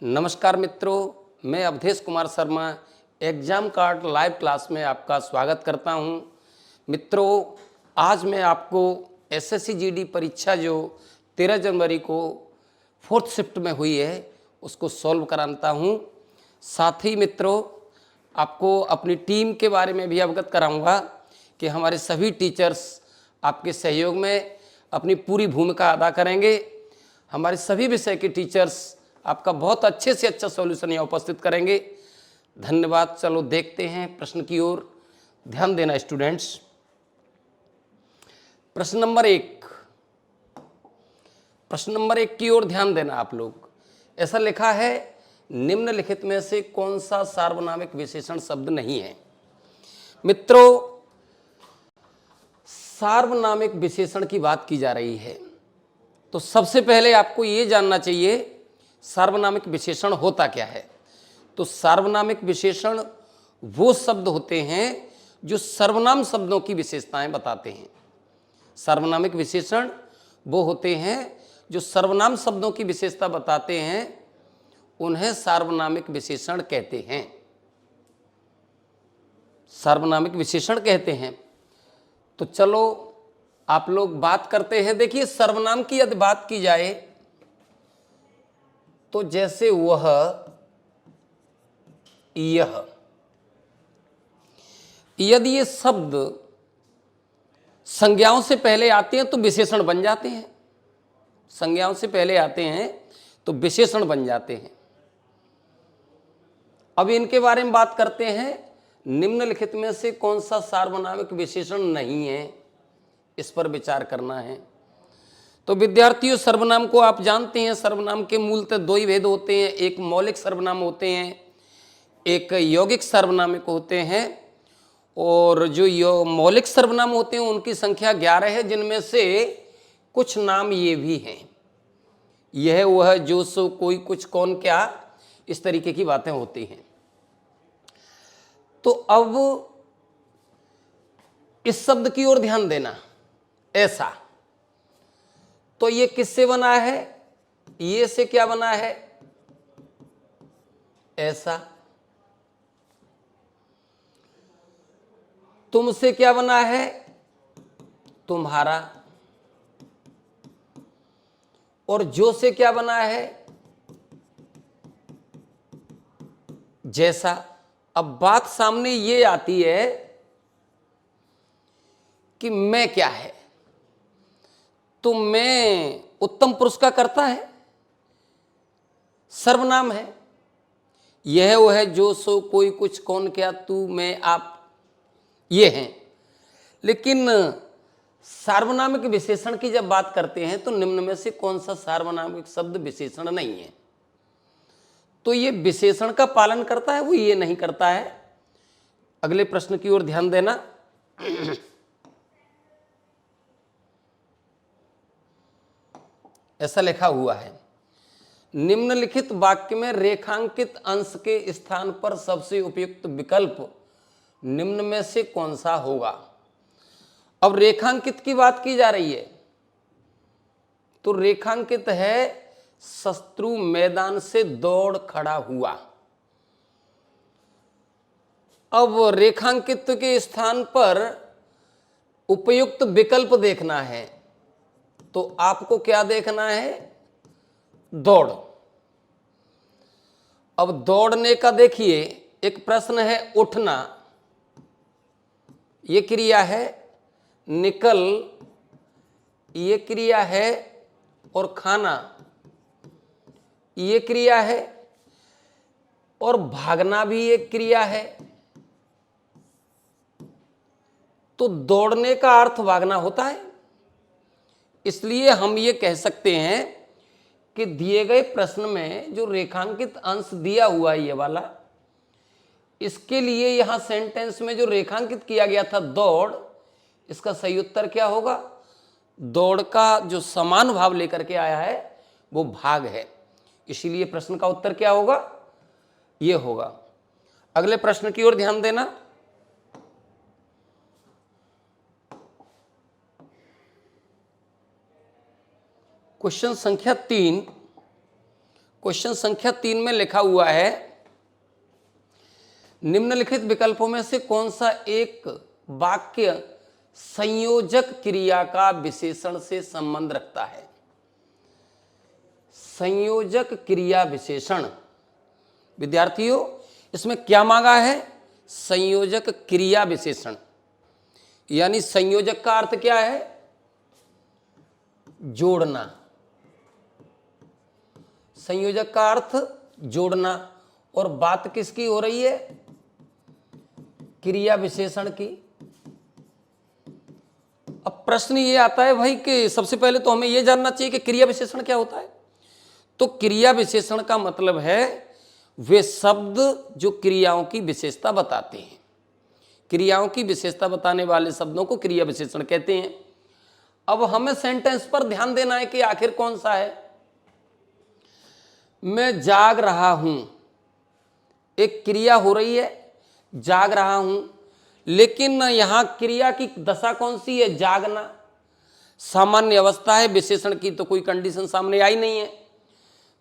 नमस्कार मित्रों, मैं Avdhesh Kumar Sharma exam card live class में आपका स्वागत करता हूं। मित्रों, आज मैं आपको एसएससी जीडी परीक्षा जो 13 जनवरी को 4th शिफ्ट में हुई है उसको सॉल्व कराता हूं। साथ ही मित्रों, आपको अपनी टीम के बारे में भी अवगत कराऊंगा कि हमारे सभी टीचर्स आपके सहयोग में अपनी पूरी भूमिका अदा करेंगे। हमारे सभी विषय के टीचर्स आपका बहुत अच्छे से अच्छा सॉल्यूशन यहाँ उपस्थित करेंगे। धन्यवाद। चलो देखते हैं प्रश्न की ओर। ध्यान देना स्टूडेंट्स। प्रश्न नंबर एक की ओर ध्यान देना आप लोग। ऐसा लिखा है, निम्नलिखित में से कौन सा सार्वनामिक विशेषण शब्द नहीं है। मित्रों, सार्वनामिक विशेषण की बात की जा रही है तो सबसे पहले आपको ये जानना चाहिए सार्वनामिक विशेषण होता क्या है। तो सार्वनामिक विशेषण वो शब्द होते हैं जो सर्वनाम शब्दों की विशेषताएं बताते हैं। सार्वनामिक विशेषण वो होते हैं जो सर्वनाम शब्दों की विशेषता बताते हैं, उन्हें सार्वनामिक विशेषण कहते हैं। सार्वनामिक विशेषण कहते हैं। तो चलो आप लोग बात करते हैं। देखिए, सर्वनाम की यदि बात की जाए तो जैसे वह, यह, यदि ये शब्द संज्ञाओं से पहले आते हैं तो विशेषण बन जाते हैं। संज्ञाओं से पहले आते हैं तो विशेषण बन जाते हैं। अब इनके बारे में बात करते हैं। निम्नलिखित में से कौन सा सार्वनामिक विशेषण नहीं है, इस पर विचार करना है। तो विद्यार्थियों, सर्वनाम को आप जानते हैं, सर्वनाम के मूलतः दो ही भेद होते हैं। एक मौलिक सर्वनाम होते हैं, एक यौगिक सर्वनामिक होते हैं। और जो मौलिक सर्वनाम होते हैं उनकी संख्या 11 है, जिनमें से कुछ नाम ये भी हैं, यह वह, जो, सो, कोई, कुछ, कौन, क्या, इस तरीके की बातें होती हैं। तो अब इस शब्द की ओर ध्यान देना। ऐसा, तो ये किससे बना है? ये से क्या बना है? ऐसा। तुमसे क्या बना है? तुम्हारा। और जो से क्या बना है? जैसा। अब बात सामने ये आती है कि मैं क्या है। तो मैं उत्तम पुरुष का कर्ता है, सर्वनाम है। यह वो है, जो, सो, कोई, कुछ, कौन, क्या, तू, मैं, आप, ये हैं। लेकिन सार्वनामिक विशेषण की जब बात करते हैं तो निम्न में से कौन सा सार्वनामिक शब्द विशेषण नहीं है। तो ये विशेषण का पालन करता है, वो ये नहीं करता है। अगले प्रश्न की ओर ध्यान देना। ऐसा लिखा हुआ है, निम्नलिखित वाक्य में रेखांकित अंश के स्थान पर सबसे उपयुक्त विकल्प निम्न में से कौन सा होगा। अब रेखांकित की बात की जा रही है तो रेखांकित है, शत्रु मैदान से दौड़ खड़ा हुआ। अब रेखांकित के स्थान पर उपयुक्त विकल्प देखना है तो आपको क्या देखना है? दौड़। अब दौड़ने का देखिए, एक प्रश्न है उठना, ये क्रिया है। निकल, ये क्रिया है। और खाना, ये क्रिया है। और भागना भी एक क्रिया है। तो दौड़ने का अर्थ भागना होता है। इसलिए हम ये कह सकते हैं कि दिए गए प्रश्न में जो रेखांकित अंश दिया हुआ है, ये वाला, इसके लिए यहां सेंटेंस में जो रेखांकित किया गया था दौड़, इसका सही उत्तर क्या होगा? दौड़ का जो समान भाव लेकर के आया है वो भाग है। इसीलिए प्रश्न का उत्तर क्या होगा? ये होगा। अगले प्रश्न की ओर ध्यान देना। क्वेश्चन संख्या 3, क्वेश्चन संख्या 3 में लिखा हुआ है, निम्नलिखित विकल्पों में से कौन सा एक वाक्य संयोजक क्रिया का विशेषण से संबंध रखता है। संयोजक क्रिया विशेषण, विद्यार्थियों इसमें क्या मांगा है, संयोजक क्रिया विशेषण, यानी संयोजक का अर्थ क्या है, जोड़ना। संयोजक का अर्थ जोड़ना, और बात किसकी हो रही है, क्रिया विशेषण की। अब प्रश्न ये आता है भाई कि सबसे पहले तो हमें यह जानना चाहिए कि क्रिया विशेषण क्या होता है। तो क्रिया विशेषण का मतलब है वे शब्द जो क्रियाओं की विशेषता बताते हैं। क्रियाओं की विशेषता बताने वाले शब्दों को क्रिया विशेषण कहते हैं। अब हमें सेंटेंस पर ध्यान देना है कि आखिर कौन सा है। मैं जाग रहा हूं, एक क्रिया हो रही है, जाग रहा हूं, लेकिन यहां क्रिया की दशा कौन सी है, जागना। सामान्य अवस्था है, विशेषण की तो कोई कंडीशन सामने आई नहीं है।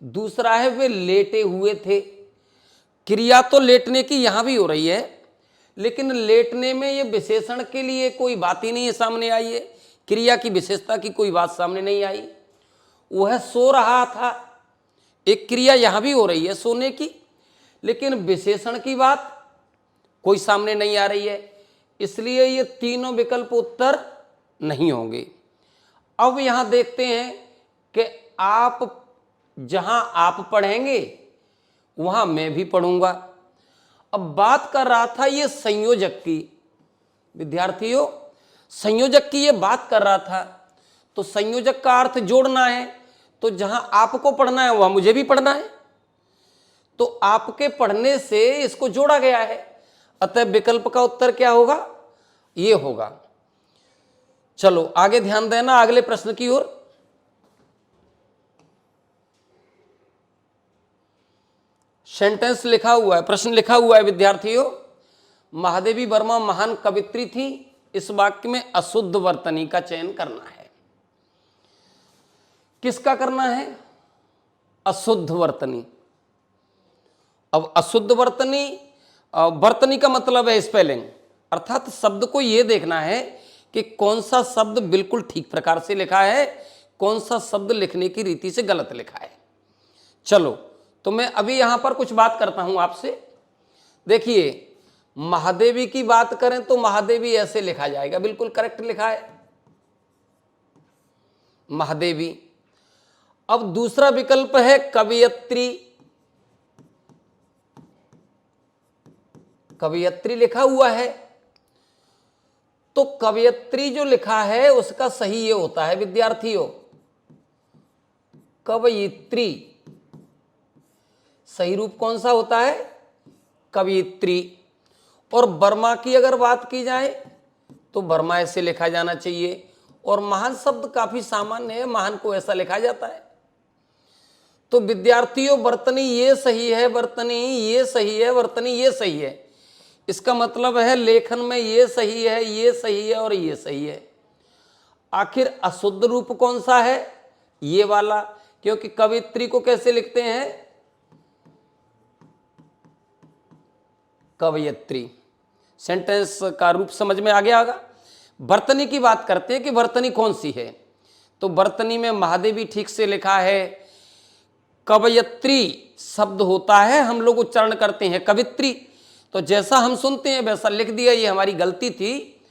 दूसरा है वे लेटे हुए थे, क्रिया तो लेटने की यहां भी हो रही है, लेकिन लेटने में ये विशेषण के लिए कोई बात ही नहीं है सामने आई है, क्रिया की विशेषता की कोई बात सामने नहीं आई। वह सो रहा था, एक क्रिया यहां भी हो रही है सोने की, लेकिन विशेषण की बात कोई सामने नहीं आ रही है, इसलिए ये तीनों विकल्प उत्तर नहीं होंगे। अब यहां देखते हैं कि आप जहां आप पढ़ेंगे वहां मैं भी पढ़ूंगा। अब बात कर रहा था ये संयोजक की, विद्यार्थियों संयोजक की ये बात कर रहा था, तो संयोजक का अर्थ जोड़ना है, तो जहां आपको पढ़ना है वहां मुझे भी पढ़ना है, तो आपके पढ़ने से इसको जोड़ा गया है, अतः विकल्प का उत्तर क्या होगा, ये होगा। चलो आगे ध्यान देना अगले प्रश्न की ओर। सेंटेंस लिखा हुआ है, प्रश्न लिखा हुआ है विद्यार्थियों, महादेवी वर्मा महान कवित्री थी, इस वाक्य में अशुद्ध वर्तनी का चयन करना है। किसका करना है, अशुद्ध वर्तनी। अब अशुद्ध वर्तनी, वर्तनी का मतलब है स्पेलिंग, अर्थात शब्द को यह देखना है कि कौन सा शब्द बिल्कुल ठीक प्रकार से लिखा है, कौन सा शब्द लिखने की रीति से गलत लिखा है। चलो तो मैं अभी यहां पर कुछ बात करता हूं आपसे। देखिए महादेवी की बात करें तो महादेवी ऐसे लिखा जाएगा, बिल्कुल करेक्ट लिखा है महादेवी। अब दूसरा विकल्प है कवियत्री, कवियत्री लिखा हुआ है, तो कवियत्री जो लिखा है उसका सही ये होता है विद्यार्थियों, कवयित्री। सही रूप कौन सा होता है, कवियत्री। और वर्मा की अगर बात की जाए तो वर्मा ऐसे लिखा जाना चाहिए, और महान शब्द काफी सामान्य है, महान को ऐसा लिखा जाता है। तो विद्यार्थियों वर्तनी ये सही है, वर्तनी ये सही है, वर्तनी ये सही है, इसका मतलब है लेखन में ये सही है, ये सही है और ये सही है। आखिर अशुद्ध रूप कौन सा है, ये वाला, क्योंकि कवित्री को कैसे लिखते हैं, कवयित्री। सेंटेंस का रूप समझ में आ गया होगा। वर्तनी की बात करते हैं कि वर्तनी कौन सी है, तो वर्तनी में महादेवी ठीक से लिखा है, कवयित्री शब्द होता है, हम लोग उच्चारण करते हैं कवित्री, तो जैसा हम सुनते हैं वैसा लिख दिया, ये हमारी गलती थी।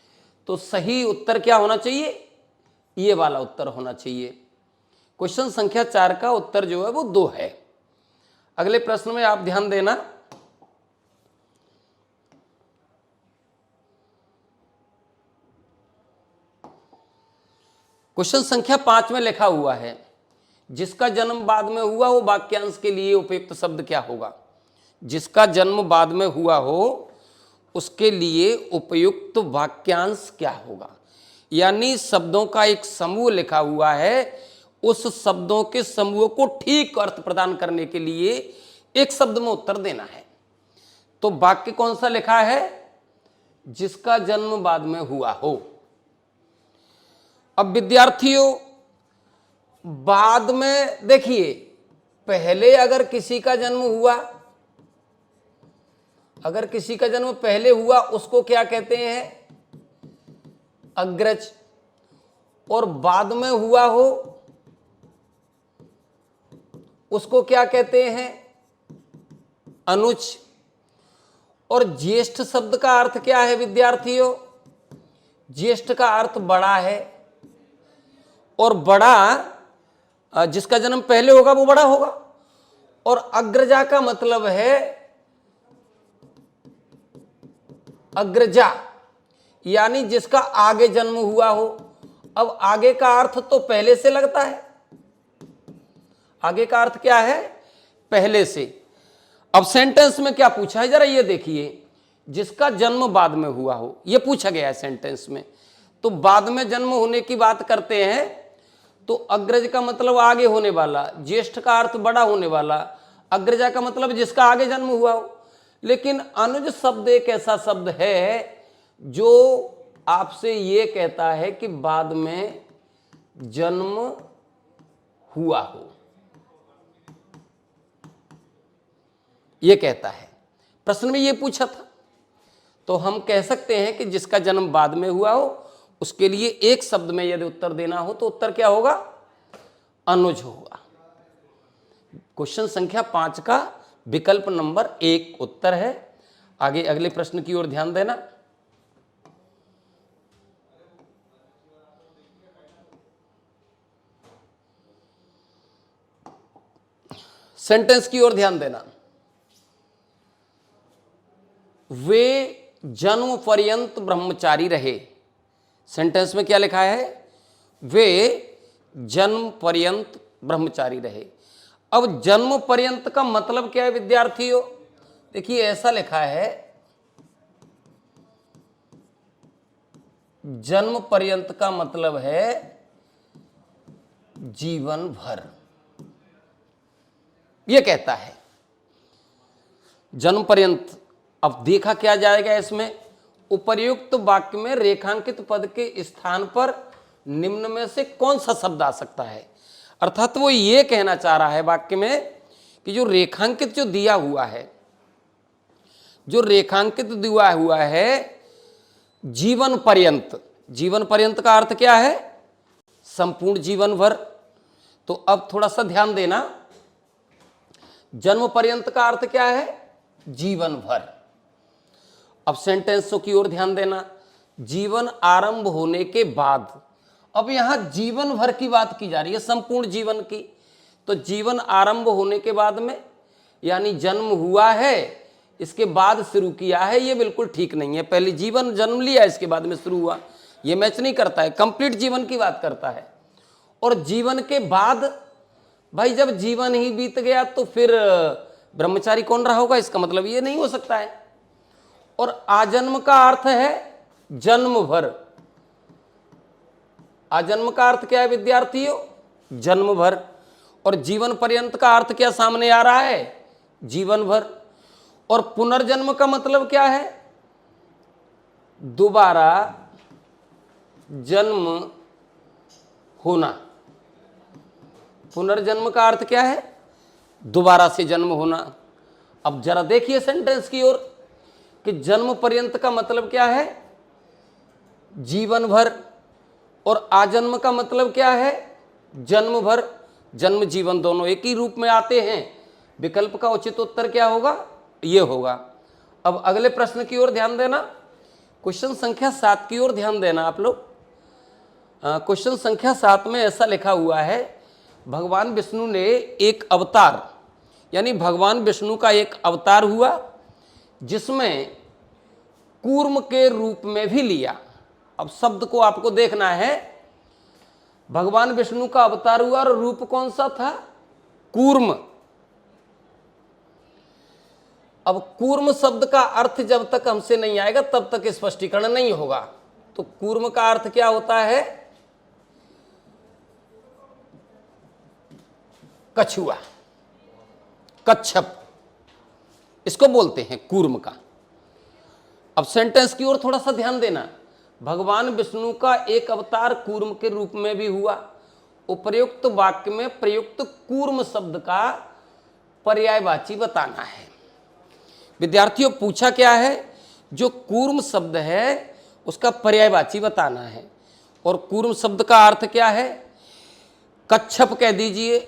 तो सही उत्तर क्या होना चाहिए, ये वाला उत्तर होना चाहिए। क्वेश्चन संख्या 4 का उत्तर जो है वो 2 है। अगले प्रश्न में आप ध्यान देना, क्वेश्चन संख्या 5 में लिखा हुआ है, जिसका जन्म बाद में हुआ वो वाक्यांश के लिए उपयुक्त शब्द क्या होगा। जिसका जन्म बाद में हुआ हो उसके लिए उपयुक्त वाक्यांश क्या होगा, यानी शब्दों का एक समूह लिखा हुआ है, उस शब्दों के समूह को ठीक अर्थ प्रदान करने के लिए एक शब्द में उत्तर देना है। तो वाक्य कौन सा लिखा है, जिसका जन्म बाद में हुआ हो। अब विद्यार्थियों बाद में देखिए पहले अगर किसी का जन्म हुआ, अगर किसी का जन्म पहले हुआ उसको क्या कहते हैं? अग्रज। और बाद में हुआ हो उसको क्या कहते हैं? अनुज। और ज्येष्ठ शब्द का अर्थ क्या है विद्यार्थियों? ज्येष्ठ का अर्थ बड़ा है, और बड़ा जिसका जन्म पहले होगा वो बड़ा होगा। और अग्रजा का मतलब है अग्रजा, यानी जिसका आगे जन्म हुआ हो। अब आगे का अर्थ तो पहले से लगता है, आगे का अर्थ क्या है? पहले से। अब सेंटेंस में क्या पूछा है जरा ये देखिए, जिसका जन्म बाद में हुआ हो, ये पूछा गया है सेंटेंस में। तो बाद में जन्म होने की बात करते हैं तो अग्रज का मतलब आगे होने वाला, ज्येष्ठ का अर्थ बड़ा होने वाला, अग्रजा का मतलब जिसका आगे जन्म हुआ हो। लेकिन अनुज शब्द एक ऐसा शब्द है जो आपसे ये कहता है कि बाद में जन्म हुआ हो, ये कहता है। प्रश्न में ये पूछा था, तो हम कह सकते हैं कि जिसका जन्म बाद में हुआ हो उसके लिए एक शब्द में यदि उत्तर देना हो तो उत्तर क्या होगा? अनुज होगा। क्वेश्चन संख्या 5 का विकल्प नंबर 1 उत्तर है। आगे अगले प्रश्न की ओर ध्यान देना। सेंटेंस की ओर ध्यान देना। वे जन्म पर्यंत ब्रह्मचारी रहे। सेंटेंस में क्या लिखा है? वे जन्म पर्यंत ब्रह्मचारी रहे। अब जन्म पर्यंत का मतलब क्या है विद्यार्थियों? देखिए ऐसा लिखा है, जन्म पर्यंत का मतलब है जीवन भर, यह कहता है जन्म पर्यंत। अब देखा क्या जाएगा इसमें? उपर्युक्त वाक्य में रेखांकित पद के स्थान पर निम्न में से कौन सा शब्द आ सकता है? अर्थात वो ये कहना चाह रहा है वाक्य में कि जो रेखांकित जो दिया हुआ है, जो रेखांकित दिया हुआ है जीवन पर्यंत, जीवन पर्यंत का अर्थ क्या है? संपूर्ण जीवन भर। तो अब थोड़ा सा ध्यान देना, जन्म पर्यंत का अर्थ क्या है? जीवन भर। अब सेंटेंसों की ओर ध्यान देना। जीवन आरंभ होने के बाद, अब यहां जीवन भर की बात की जा रही है, संपूर्ण जीवन की। तो जीवन आरंभ होने के बाद में यानी जन्म हुआ है इसके बाद शुरू किया है, ये बिल्कुल ठीक नहीं है। पहले जीवन जन्म लिया इसके बाद में शुरू हुआ, ये मैच नहीं करता है। कंप्लीट जीवन की बात करता है। और जीवन के बाद, भाई जब जीवन ही बीत गया तो फिर ब्रह्मचारी कौन रहा होगा? इसका मतलब ये नहीं हो सकता है। और आजन्म का अर्थ है जन्म भर। आजन्म का अर्थ क्या है विद्यार्थियों? जन्म भर। और जीवन पर्यंत का अर्थ क्या सामने आ रहा है? जीवन भर। और पुनर्जन्म का मतलब क्या है? दोबारा जन्म होना। पुनर्जन्म का अर्थ क्या है? दोबारा से जन्म होना। अब जरा देखिए सेंटेंस की ओर कि जन्म पर्यंत का मतलब क्या है? जीवन भर। और आजन्म का मतलब क्या है? जन्म भर। जन्म जीवन दोनों एक ही रूप में आते हैं। विकल्प का उचित उत्तर क्या होगा? ये होगा। अब अगले प्रश्न की ओर ध्यान देना। क्वेश्चन संख्या 7 की ओर ध्यान देना आप लोग। क्वेश्चन संख्या 7 में ऐसा लिखा हुआ है, भगवान विष्णु ने एक अवतार, यानी भगवान विष्णु का एक अवतार हुआ जिसमें कूर्म के रूप में भी लिया। अब शब्द को आपको देखना है, भगवान विष्णु का अवतार हुआ और रूप कौन सा था? कूर्म। अब कूर्म शब्द का अर्थ जब तक हमसे नहीं आएगा तब तक स्पष्टीकरण नहीं होगा। तो कूर्म का अर्थ क्या होता है? कछुआ, कच्छप, इसको बोलते हैं कूर्म का। अब सेंटेंस की ओर थोड़ा सा ध्यान देना। भगवान विष्णु का एक अवतार कूर्म के रूप में भी हुआ। उपर्युक्त वाक्य में प्रयुक्त कूर्म शब्द का पर्यायवाची बताना है। विद्यार्थियों पूछा क्या है, जो कूर्म शब्द है उसका पर्यायवाची बताना है। और कूर्म शब्द का अर्थ क्या है, कच्छप कह दीजिए,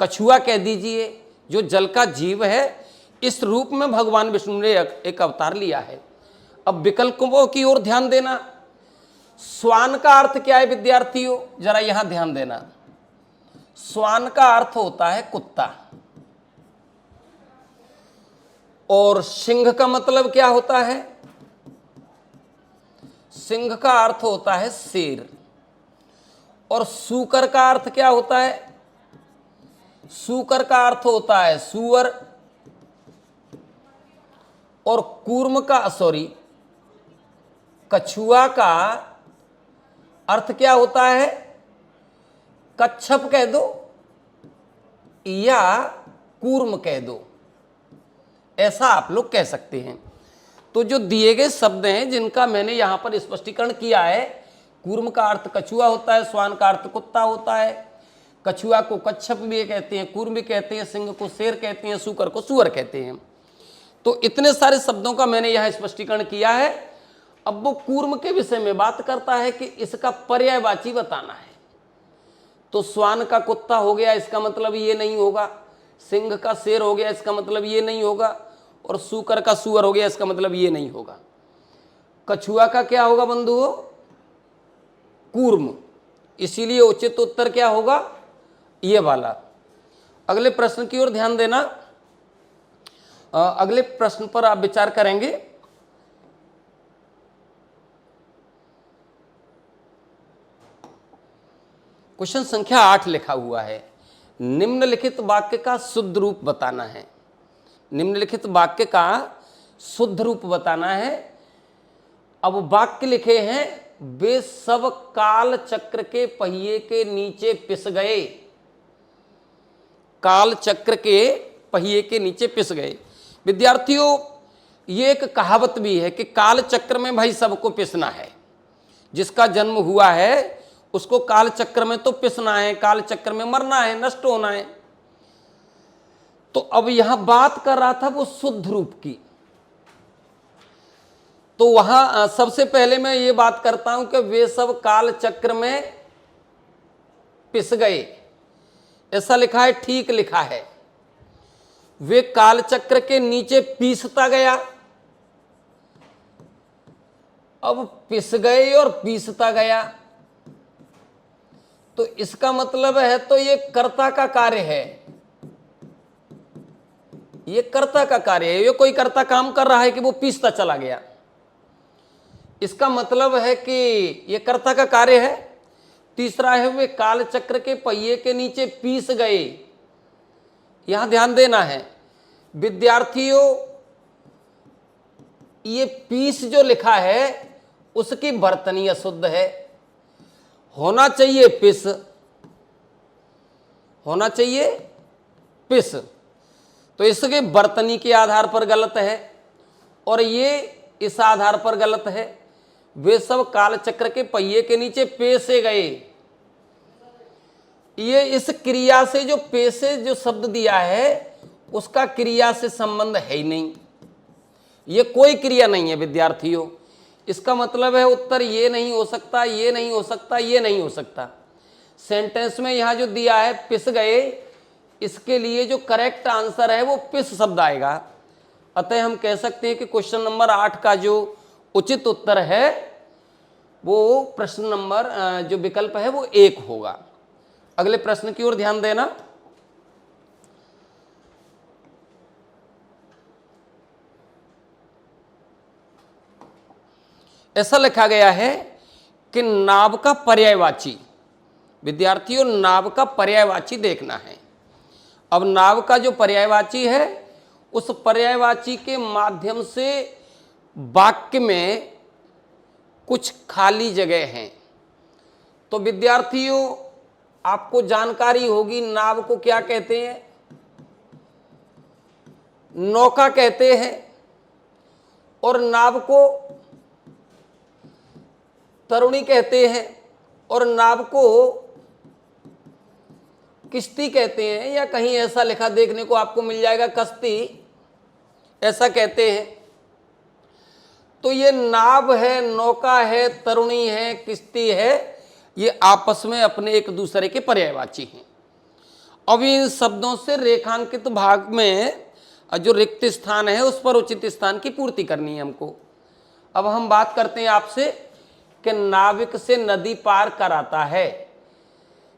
कछुआ कह दीजिए, जो जल का जीव है। इस रूप में भगवान विष्णु ने एक अवतार लिया है। अब विकल्पों की ओर ध्यान देना। श्वान का अर्थ क्या है विद्यार्थियों, जरा यहां ध्यान देना। श्वान का अर्थ होता है कुत्ता, और सिंह का मतलब क्या होता है, सिंह का अर्थ होता है शेर। और सूकर का अर्थ क्या होता है, सूकर का अर्थ होता है सूअर। और कूर्म का कछुआ का अर्थ क्या होता है, कच्छप कह दो या कूर्म कह दो, ऐसा आप लोग कह सकते हैं। तो जो दिए गए शब्द हैं जिनका मैंने यहां पर स्पष्टीकरण किया है, कूर्म का अर्थ कछुआ होता है, श्वान का अर्थ कुत्ता होता है, कछुआ को कच्छप भी कहते हैं, कूर्म भी कहते हैं, सिंह को शेर कहते हैं, सूकर को सूअर कहते हैं। तो इतने सारे शब्दों का मैंने यहां स्पष्टीकरण किया है। अब वो कूर्म के विषय में बात करता है कि इसका पर्यायवाची बताना है। तो श्वान का कुत्ता हो गया, इसका मतलब ये नहीं होगा। सिंह का शेर हो गया, इसका मतलब ये नहीं होगा। और सूकर का सूअर हो गया, इसका मतलब ये नहीं होगा। कछुआ का क्या होगा बंधुओं, कूर्म। इसीलिए उचित उत्तर क्या होगा, ये वाला। अगले प्रश्न की ओर ध्यान देना। अगले प्रश्न पर आप विचार करेंगे। क्वेश्चन संख्या 8 लिखा हुआ है, निम्नलिखित वाक्य का शुद्ध रूप बताना है। निम्नलिखित वाक्य का शुद्ध रूप बताना है। अब वाक्य लिखे हैं, वे सब काल चक्र के पहिए के नीचे पिस गए। काल चक्र के पहिए के नीचे पिस गए। विद्यार्थियों ये एक कहावत भी है कि काल चक्र में भाई सबको पिसना है। जिसका जन्म हुआ है उसको काल चक्र में तो पिसना है, काल चक्र में मरना है, नष्ट होना है। तो अब यहां बात कर रहा था वो शुद्ध रूप की। तो वहां सबसे पहले मैं ये बात करता हूं कि वे सब काल चक्र में पिस गए, ऐसा लिखा है, ठीक लिखा है। वे काल चक्र के नीचे पीसता गया। अब पिस गए और पीसता गया, तो इसका मतलब है तो ये कर्ता का कार्य है। ये कर्ता का कार्य है, ये कोई कर्ता काम कर रहा है कि वो पीसता चला गया। इसका मतलब है कि ये कर्ता का कार्य है। तीसरा है, वे काल चक्र के पहिए के नीचे पीस गए। यहां ध्यान देना है विद्यार्थियों, ये पीस जो लिखा है उसकी वर्तनी अशुद्ध है। होना चाहिए पिस, होना चाहिए पिस। तो इसके वर्तनी के आधार पर गलत है और ये इस आधार पर गलत है। वे सब काल चक्र के पहिए के नीचे पेसे गए। ये इस क्रिया से, जो पेसे जो शब्द दिया है उसका क्रिया से संबंध है ही नहीं। ये कोई क्रिया नहीं है विद्यार्थियों। इसका मतलब है उत्तर ये नहीं हो सकता, ये नहीं हो सकता, ये नहीं हो सकता। सेंटेंस में यहां जो दिया है पिस गए, इसके लिए जो करेक्ट आंसर है वो पिस शब्द आएगा। अतः हम कह सकते हैं कि क्वेश्चन नंबर 8 का जो उचित उत्तर है वो प्रश्न नंबर जो विकल्प है वो 1 होगा। अगले प्रश्न की ओर ध्यान देना। ऐसा लिखा गया है कि नाव का पर्यायवाची। विद्यार्थियों नाव का पर्यायवाची देखना है। अब नाव का जो पर्यायवाची है उस पर्यायवाची के माध्यम से वाक्य में कुछ खाली जगह हैं। तो विद्यार्थियों आपको जानकारी होगी नाव को क्या कहते हैं, नौका कहते हैं, और नाव को तरुणी कहते हैं, और नाव को किश्ती कहते हैं, या कहीं ऐसा लिखा देखने को आपको मिल जाएगा कश्ती, ऐसा कहते हैं। तो ये नाव है, नौका है, तरुणी है, किश्ती है, ये आपस में अपने एक दूसरे के पर्यायवाची हैं। अब इन शब्दों से रेखांकित भाग में जो रिक्त स्थान है उस पर उचित स्थान की पूर्ति करनी है हमको। अब हम बात करते हैं आपसे कि नाविक से नदी पार कराता है।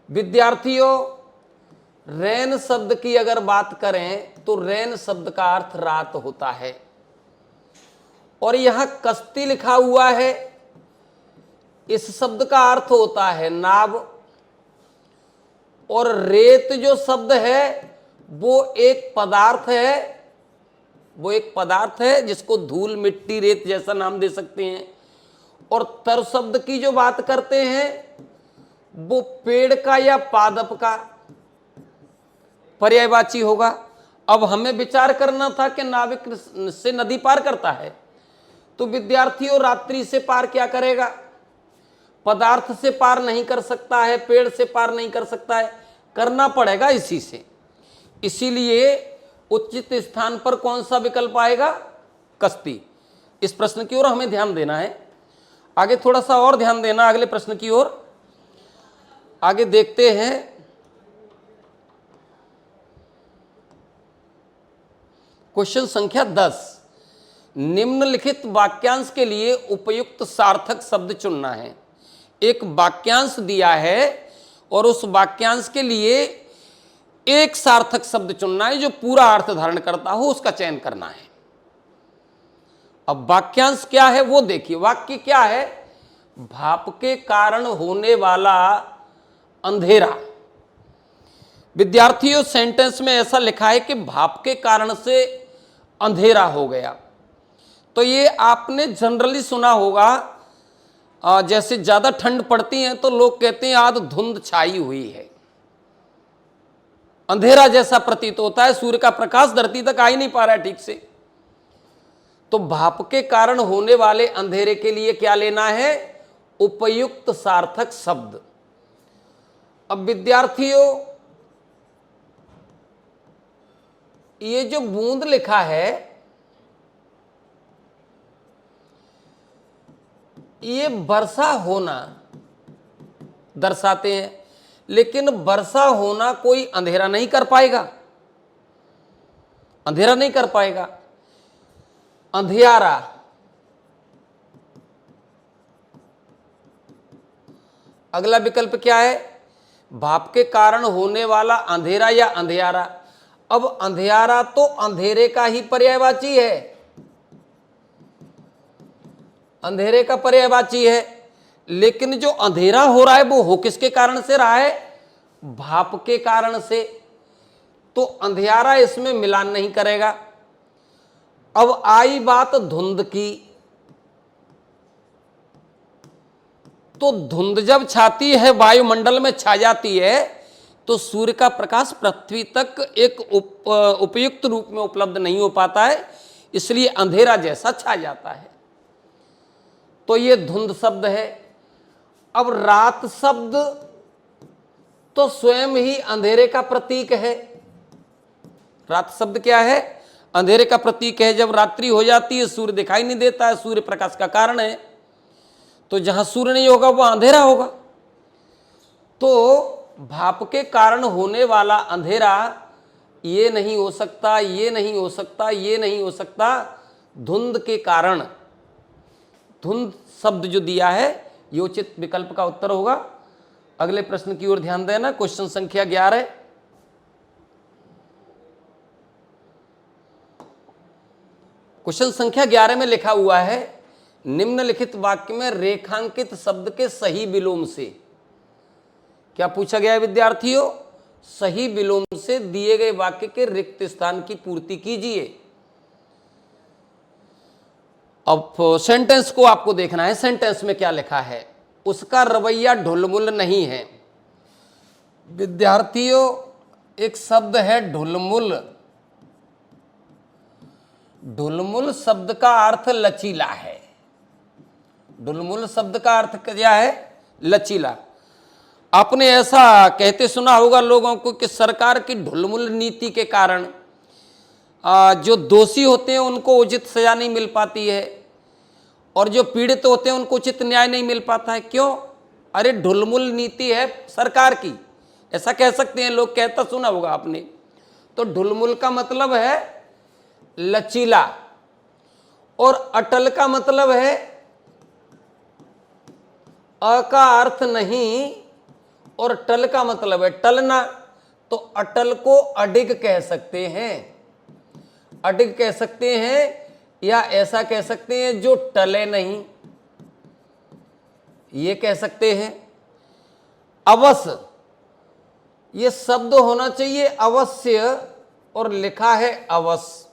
विद्यार्थियों, रैन शब्द की अगर बात करें तो रैन शब्द का अर्थ रात होता है, और यहां कश्ती लिखा हुआ है, इस शब्द का अर्थ होता है नाव। और रेत जो शब्द है वो एक पदार्थ है, वो एक पदार्थ है जिसको धूल, मिट्टी, रेत जैसा नाम दे सकते हैं। और तर शब्द की जो बात करते हैं वो पेड़ का या पादप का पर्यायवाची होगा। अब हमें विचार करना था कि नाविक से नदी पार करता है, तो विद्यार्थियों रात्रि से पार क्या करेगा? पदार्थ से पार नहीं कर सकता है, पेड़ से पार नहीं कर सकता है, करना पड़ेगा इसी से। इसीलिए उचित स्थान पर कौन सा विकल्प आएगा? कश्ती। इस प्रश्न की ओर हमें ध्यान देना है। आगे थोड़ा सा और ध्यान देना अगले प्रश्न की ओर। आगे देखते हैं। क्वेश्चन संख्या 10, निम्नलिखित वाक्यांश के लिए उपयुक्त सार्थक शब्द चुनना है। एक वाक्यांश दिया है और उस वाक्यांश के लिए एक सार्थक शब्द चुनना है जो पूरा अर्थ धारण करता हो, उसका चयन करना है। अब वाक्यांश क्या है वो देखिए। वाक्य क्या है? भाप के कारण होने वाला अंधेरा। विद्यार्थियों, सेंटेंस में ऐसा लिखा है कि भाप के कारण से अंधेरा हो गया। तो ये आपने जनरली सुना होगा, जैसे ज्यादा ठंड पड़ती है तो लोग कहते हैं आज धुंध छाई हुई है, अंधेरा जैसा प्रतीत होता है, सूर्य का प्रकाश धरती तक आ ही नहीं पा रहा है ठीक से। तो भाप के कारण होने वाले अंधेरे के लिए क्या लेना है? उपयुक्त सार्थक शब्द। अब विद्यार्थियों, ये जो बूंद लिखा है ये वर्षा होना दर्शाते हैं, लेकिन वर्षा होना कोई अंधेरा नहीं कर पाएगा, अंधेरा नहीं कर पाएगा। अंधियारा, अगला विकल्प क्या है? भाप के कारण होने वाला अंधेरा या अंधियारा। अब अंधियारा तो अंधेरे का ही पर्यायवाची है, अंधेरे का पर्यायवाची है, लेकिन जो अंधेरा हो रहा है वो हो किसके कारण से रहा है? भाप के कारण से। तो अंधियारा इसमें मिलान नहीं करेगा। अब आई बात धुंध की, तो धुंध जब छाती है, वायुमंडल में छा जाती है, तो सूर्य का प्रकाश पृथ्वी तक एक उपयुक्त रूप में उपलब्ध नहीं हो पाता है, इसलिए अंधेरा जैसा छा जाता है। तो ये धुंध शब्द है। अब रात शब्द तो स्वयं ही अंधेरे का प्रतीक है। रात शब्द क्या है? अंधेरे का प्रतीक है। जब रात्रि हो जाती है सूर्य दिखाई नहीं देता है, सूर्य प्रकाश का कारण है, तो जहां सूर्य नहीं होगा वह अंधेरा होगा। तो भाप के कारण होने वाला अंधेरा ये नहीं हो सकता, ये नहीं हो सकता, ये नहीं हो सकता, धुंध के कारण। धुंध शब्द जो दिया है ये उचित विकल्प का उत्तर होगा। अगले प्रश्न की ओर ध्यान देना। क्वेश्चन संख्या 11, क्वेश्चन संख्या 11 में लिखा हुआ है, निम्नलिखित वाक्य में रेखांकित शब्द के सही विलोम से। क्या पूछा गया है विद्यार्थियों? सही विलोम से दिए गए वाक्य के रिक्त स्थान की पूर्ति कीजिए। अब सेंटेंस को आपको देखना है, सेंटेंस में क्या लिखा है। उसका रवैया ढुलमुल नहीं है। विद्यार्थियों, एक शब्द है ढुलमुल। ढुलमुल शब्द का अर्थ लचीला है। ढुलमुल शब्द का अर्थ क्या है? लचीला। आपने ऐसा कहते सुना होगा लोगों को कि सरकार की ढुलमुल नीति के कारण जो दोषी होते हैं उनको उचित सजा नहीं मिल पाती है और जो पीड़ित होते हैं उनको उचित न्याय नहीं मिल पाता है। क्यों? अरे ढुलमुल नीति है सरकार की, ऐसा कह सकते हैं लोग, कहता सुना होगा आपने। तो ढुलमुल का मतलब है लचीला और अटल का मतलब है अ का अर्थ नहीं और टल का मतलब है टलना। तो अटल को अडिग कह सकते हैं, अडिग कह सकते हैं, या ऐसा कह सकते हैं जो टले नहीं, ये कह सकते हैं। अवश्य ये शब्द होना चाहिए अवश्य और लिखा है अवश्य,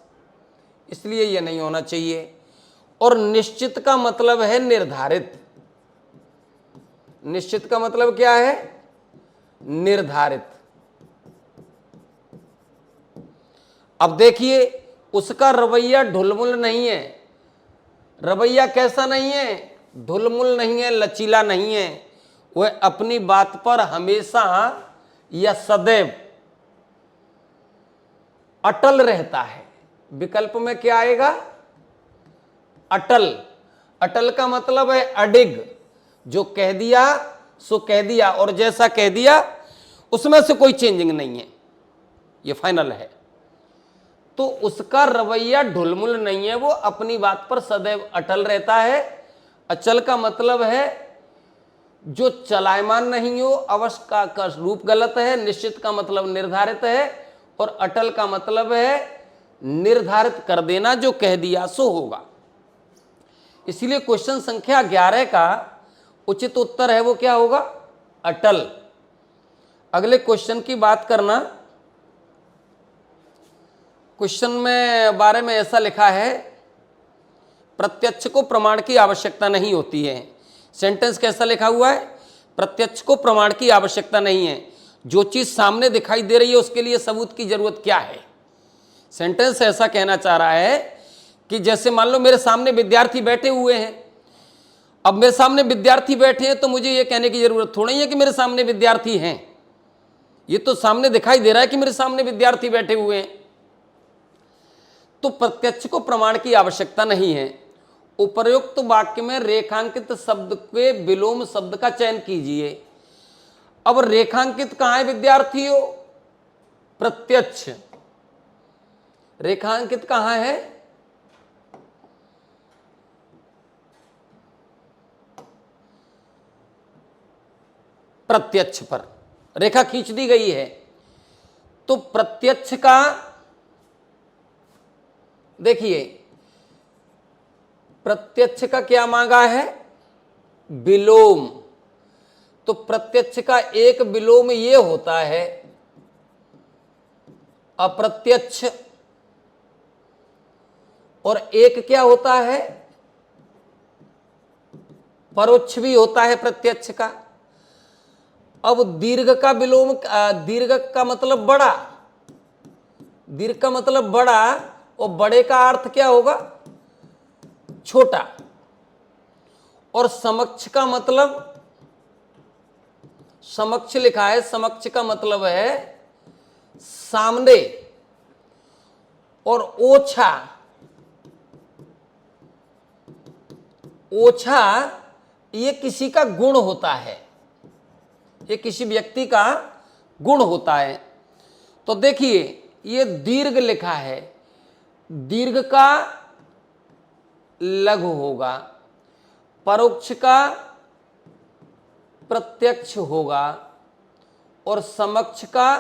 इसलिए ये नहीं होना चाहिए। और निश्चित का मतलब है निर्धारित। निश्चित का मतलब क्या है? निर्धारित। अब देखिए उसका रवैया ढुलमुल नहीं है। रवैया कैसा नहीं है? ढुलमुल नहीं है, लचीला नहीं है। वह अपनी बात पर हमेशा या सदैव अटल रहता है। विकल्प में क्या आएगा? अटल। अटल का मतलब है अडिग, जो कह दिया सो कह दिया और जैसा कह दिया उसमें से कोई चेंजिंग नहीं है, ये फाइनल है। तो उसका रवैया ढुलमुल नहीं है, वो अपनी बात पर सदैव अटल रहता है। अचल का मतलब है जो चलायमान नहीं हो, अवश्य का रूप गलत है। निश्चित का मतलब निर्धारित है और अटल का मतलब है निर्धारित कर देना, जो कह दिया सो होगा। इसलिए क्वेश्चन संख्या 11 का उचित उत्तर है वो क्या होगा? अटल। अगले क्वेश्चन की बात करना। क्वेश्चन में बारे में ऐसा लिखा है, प्रत्यक्ष को प्रमाण की आवश्यकता नहीं होती है। सेंटेंस कैसा लिखा हुआ है? प्रत्यक्ष को प्रमाण की आवश्यकता नहीं है, जो चीज सामने दिखाई दे रही है उसके लिए सबूत की जरूरत क्या है। सेंटेंस ऐसा कहना चाह रहा है कि जैसे मान लो मेरे सामने विद्यार्थी बैठे हुए हैं। अब मेरे सामने विद्यार्थी बैठे हैं तो मुझे यह कहने की जरूरत थोड़ी है कि मेरे सामने विद्यार्थी हैं, ये तो सामने दिखाई दे रहा है कि मेरे सामने विद्यार्थी बैठे हुए हैं। तो प्रत्यक्ष को प्रमाण की आवश्यकता नहीं है। उपर्युक्त वाक्य में रेखांकित शब्द के विलोम शब्द का चयन कीजिए। अब रेखांकित कहां है विद्यार्थियों? प्रत्यक्ष। रेखांकित कहां है? प्रत्यक्ष पर रेखा खींच दी गई है। तो प्रत्यक्ष का देखिए, प्रत्यक्ष का क्या मांगा है? विलोम। तो प्रत्यक्ष का एक विलोम ये होता है अप्रत्यक्ष, और एक क्या होता है? परोक्ष भी होता है प्रत्यक्ष का। अब दीर्घ का विलोम, दीर्घ का मतलब बड़ा, दीर्घ का मतलब बड़ा, और बड़े का अर्थ क्या होगा? छोटा। और समक्ष का मतलब, समक्ष लिखा है, समक्ष का मतलब है सामने। और ओछा, ओछा ये किसी का गुण होता है, ये किसी व्यक्ति का गुण होता है। तो देखिए ये दीर्घ लिखा है, दीर्घ का लघु होगा, परोक्ष का प्रत्यक्ष होगा, और समक्ष का,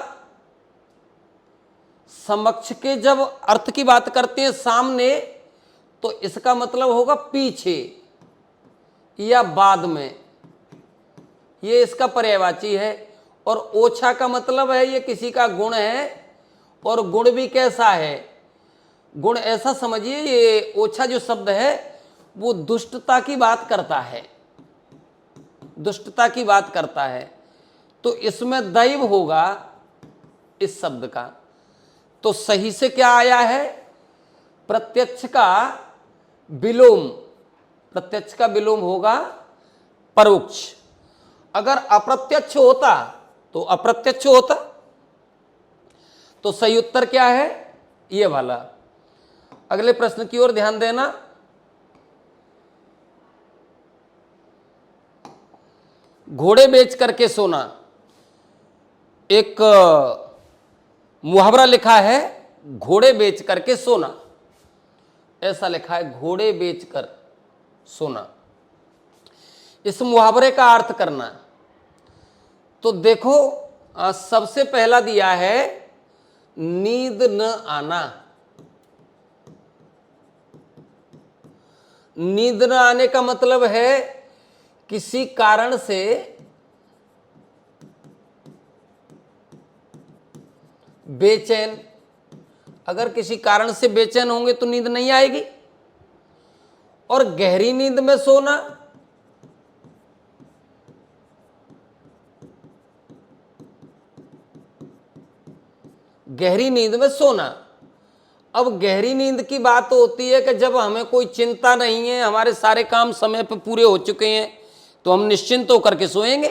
समक्ष के जब अर्थ की बात करते हैं सामने, तो इसका मतलब होगा पीछे या बाद में, ये इसका पर्यायवाची है। और ओछा का मतलब है ये किसी का गुण है, और गुण भी कैसा है? गुण ऐसा समझिए, ये ओछा जो शब्द है वो दुष्टता की बात करता है, दुष्टता की बात करता है। तो इसमें दैव होगा इस शब्द का। तो सही से क्या आया है? प्रत्यक्ष का विलोम, प्रत्यक्ष का विलोम होगा परोक्ष। अगर अप्रत्यक्ष होता तो अप्रत्यक्ष होता। तो सही उत्तर क्या है? ये वाला। अगले प्रश्न की ओर ध्यान देना। घोड़े बेच करके सोना, एक मुहावरा लिखा है, घोड़े बेच करके सोना, ऐसा लिखा है, घोड़े बेच कर सोना। इस मुहावरे का अर्थ करना। तो देखो, सबसे पहला दिया है नींद न आना। नींद न आने का मतलब है किसी कारण से बेचैन। अगर किसी कारण से बेचैन होंगे तो नींद नहीं आएगी। और गहरी नींद में सोना, गहरी नींद में सोना। अब गहरी नींद की बात होती है कि जब हमें कोई चिंता नहीं है, हमारे सारे काम समय पर पूरे हो चुके हैं, तो हम निश्चिंत होकर के सोएंगे।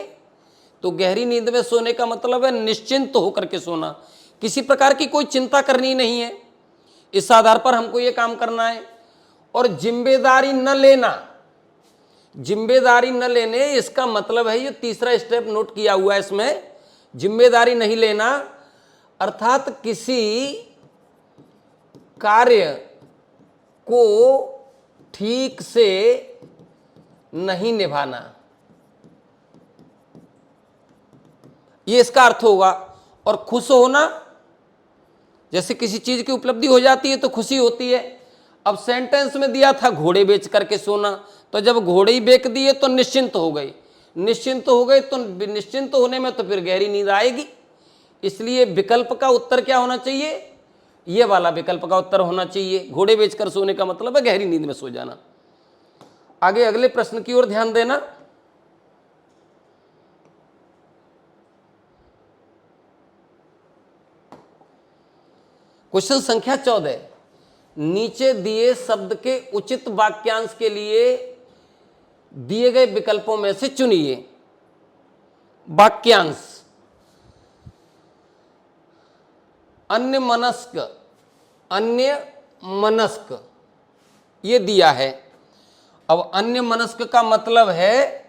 तो गहरी नींद में सोने का मतलब है निश्चिंत होकर के सोना, किसी प्रकार की कोई चिंता करनी नहीं है, इस आधार पर हमको ये काम करना है। और जिम्मेदारी न लेना, जिम्मेदारी न लेने, इसका मतलब है, ये तीसरा स्टेप नोट किया हुआ है इसमें, जिम्मेदारी नहीं लेना अर्थात किसी कार्य को ठीक से नहीं निभाना, ये इसका अर्थ होगा। और खुश होना, जैसे किसी चीज की उपलब्धि हो जाती है तो खुशी होती है। अब सेंटेंस में दिया था घोड़े बेच करके सोना, तो जब घोड़े ही बेच दिए तो निश्चिंत हो गई, निश्चिंत हो गए तो निश्चिंत होने में तो फिर गहरी नींद आएगी। इसलिए विकल्प का उत्तर क्या होना चाहिए? ये वाला विकल्प का उत्तर होना चाहिए। घोड़े बेचकर सोने का मतलब है गहरी नींद में सो जाना। आगे अगले प्रश्न की ओर ध्यान देना। क्वेश्चन संख्या 14, नीचे दिए शब्द के उचित वाक्यांश के लिए दिए गए विकल्पों में से चुनिए। वाक्यांश, अन्य मनस्क, अन्य मनस्क, ये दिया है। अब अन्य मनस्क का मतलब है,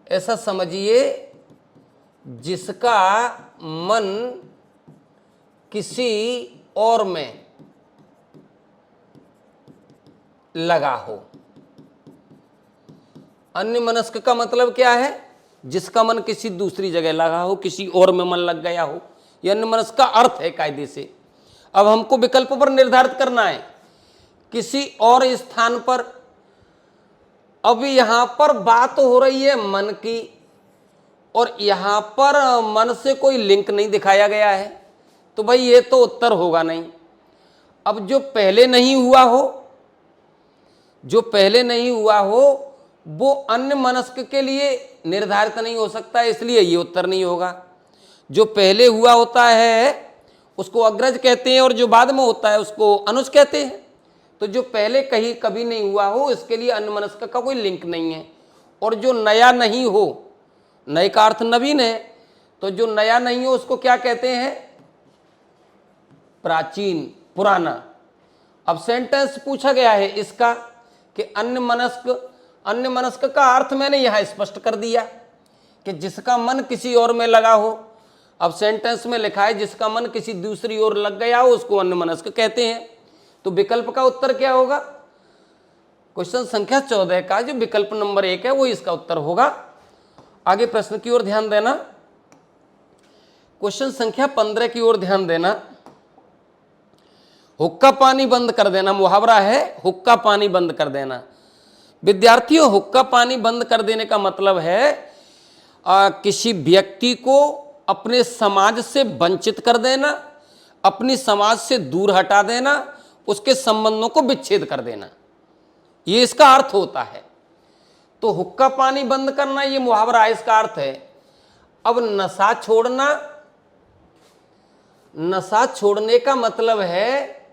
ऐसा समझिए, जिसका मन किसी और में लगा हो। अन्य मनस्क का मतलब क्या है? जिसका मन किसी दूसरी जगह लगा हो, किसी और में मन लग गया हो, यह अन्य मनस्क का अर्थ है कायदे से। अब हमको विकल्प पर निर्धारित करना है, किसी और स्थान पर। अब यहां पर बात हो रही है मन की, और यहां पर मन से कोई लिंक नहीं दिखाया गया है, तो भाई ये तो उत्तर होगा नहीं। अब जो पहले नहीं हुआ हो, जो पहले नहीं हुआ हो, वो अन्य मनस्क के लिए निर्धारित नहीं हो सकता, इसलिए ये उत्तर नहीं होगा। जो पहले हुआ होता है उसको अग्रज कहते हैं, और जो बाद में होता है उसको अनुज कहते हैं। तो जो पहले कहीं कभी नहीं हुआ हो, इसके लिए अन्य मनस्क का कोई लिंक नहीं है। और जो नया नहीं हो, नए का अर्थ नवीन है, तो जो नया नहीं हो उसको क्या कहते हैं? प्राचीन, पुराना। अब सेंटेंस पूछा गया है इसका कि अन्य मनस्क, अन्य मनस्क का अर्थ मैंने यहां स्पष्ट कर दिया कि जिसका मन किसी और में लगा हो। अब सेंटेंस में लिखा है जिसका मन किसी दूसरी ओर लग गया हो उसको अन्य मनस्क कहते हैं। तो विकल्प का उत्तर क्या होगा? क्वेश्चन संख्या 14 का जो विकल्प नंबर 1 है वो इसका उत्तर होगा। आगे प्रश्न की ओर ध्यान देना। क्वेश्चन संख्या 15 की ओर ध्यान देना। हुक्का पानी बंद कर देना, मुहावरा है हुक्का पानी बंद कर देना। विद्यार्थियों, हुक्का पानी बंद कर देने का मतलब है किसी व्यक्ति को अपने समाज से वंचित कर देना, अपनी समाज से दूर हटा देना, उसके संबंधों को विच्छेद कर देना, ये इसका अर्थ होता है। तो हुक्का पानी बंद करना ये मुहावरा इसका अर्थ है। अब नशा छोड़ना, नशा छोड़ने का मतलब है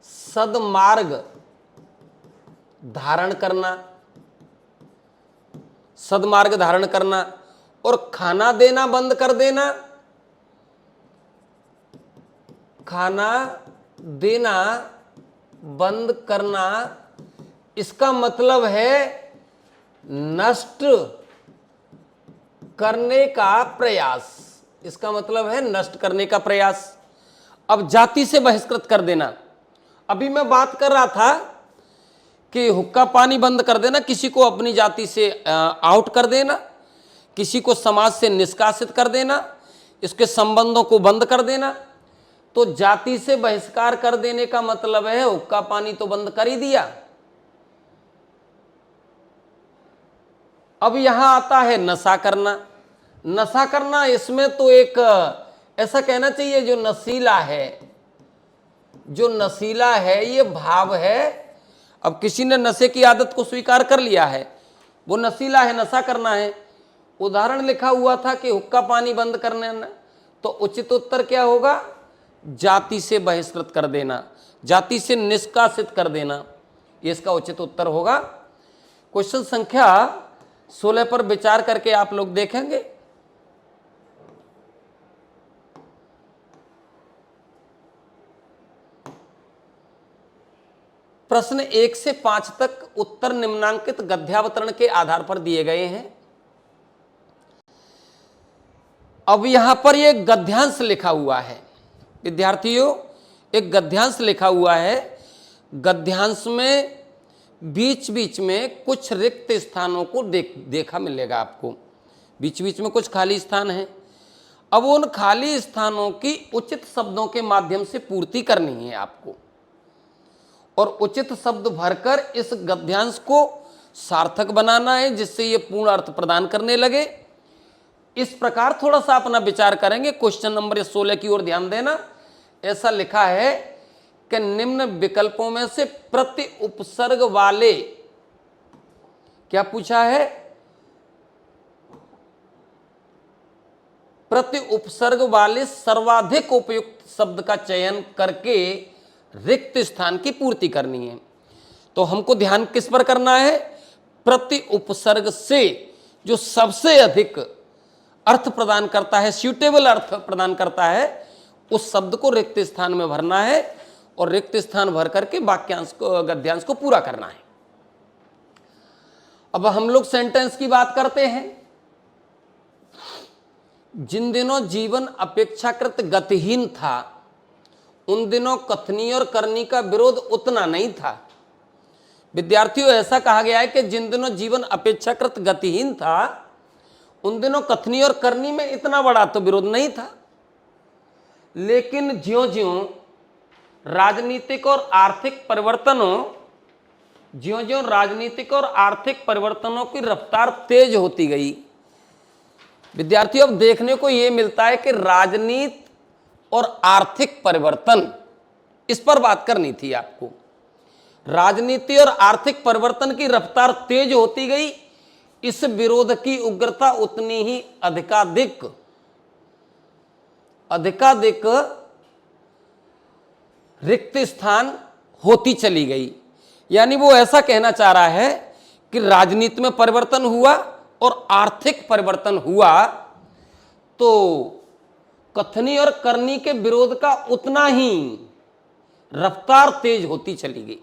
सद्मार्ग धारण करना, सद्मार्ग धारण करना। और खाना देना बंद कर देना, खाना देना बंद करना, इसका मतलब है नष्ट करने का प्रयास। इसका मतलब है नष्ट करने का प्रयास। अब जाति से बहिष्कृत कर देना, अभी मैं बात कर रहा था कि हुक्का पानी बंद कर देना, किसी को अपनी जाति से आउट कर देना, किसी को समाज से निष्कासित कर देना, इसके संबंधों को बंद कर देना। तो जाति से बहिष्कार कर देने का मतलब है हुक्का पानी तो बंद कर ही दिया। अब यहां आता है नशा करना। नशा करना, इसमें तो एक ऐसा कहना चाहिए जो नशीला है, जो नशीला है ये भाव है। अब किसी ने नशे की आदत को स्वीकार कर लिया है, वो नशीला है, नशा करना है। उदाहरण लिखा हुआ था कि हुक्का पानी बंद करने न, तो उचित उत्तर क्या होगा? जाति से बहिष्कृत कर देना, जाति से निष्कासित कर देना, ये इसका उचित उत्तर होगा। क्वेश्चन संख्या 16 पर विचार करके आप लोग देखेंगे। प्रश्न 1 से 5 तक उत्तर निम्नांकित गद्यावतरण के आधार पर दिए गए हैं। अब यहां पर एक गद्यांश लिखा हुआ है विद्यार्थियों, एक गद्यांश लिखा हुआ है। गद्यांश में बीच बीच में कुछ रिक्त स्थानों को देखा मिलेगा आपको, बीच बीच में कुछ खाली स्थान है। अब उन खाली स्थानों की उचित शब्दों के माध्यम से पूर्ति करनी है आपको, और उचित शब्द भरकर इस गद्यांश को सार्थक बनाना है, जिससे ये पूर्ण अर्थ प्रदान करने लगे। इस प्रकार थोड़ा सा अपना विचार करेंगे। क्वेश्चन नंबर 16 की ओर ध्यान देना। ऐसा लिखा है कि निम्न विकल्पों में से प्रति उपसर्ग वाले, क्या पूछा है? प्रति उपसर्ग वाले सर्वाधिक उपयुक्त शब्द का चयन करके रिक्त स्थान की पूर्ति करनी है। तो हमको ध्यान किस पर करना है? प्रति उपसर्ग से जो सबसे अधिक अर्थ प्रदान करता है, सूटेबल अर्थ प्रदान करता है, उस शब्द को रिक्त स्थान में भरना है, और रिक्त स्थान भर करके वाक्यांश को, गद्यांश को पूरा करना है। अब हम लोग सेंटेंस की बात करते हैं। जिन दिनों जीवन अपेक्षाकृत गतिहीन था, उन दिनों कथनी और करनी का विरोध उतना नहीं था। विद्यार्थियों, ऐसा कहा गया है कि जिन दिनों जीवन अपेक्षाकृत गतिहीन था, उन दिनों कथनी और करनी में इतना बड़ा तो विरोध नहीं था। लेकिन ज्यों-ज्यों राजनीतिक और आर्थिक परिवर्तनों की रफ्तार तेज होती गई, विद्यार्थियों अब देखने को यह मिलता है कि राजनीति और आर्थिक परिवर्तन, इस पर बात करनी थी आपको। राजनीति और आर्थिक परिवर्तन की रफ्तार तेज होती गई, इस विरोध की उग्रता उतनी ही अधिकाधिक रिक्त स्थान होती चली गई। यानी वो ऐसा कहना चाह रहा है कि राजनीति में परिवर्तन हुआ और आर्थिक परिवर्तन हुआ, तो कथनी और करनी के विरोध का उतना ही रफ्तार तेज होती चली गई।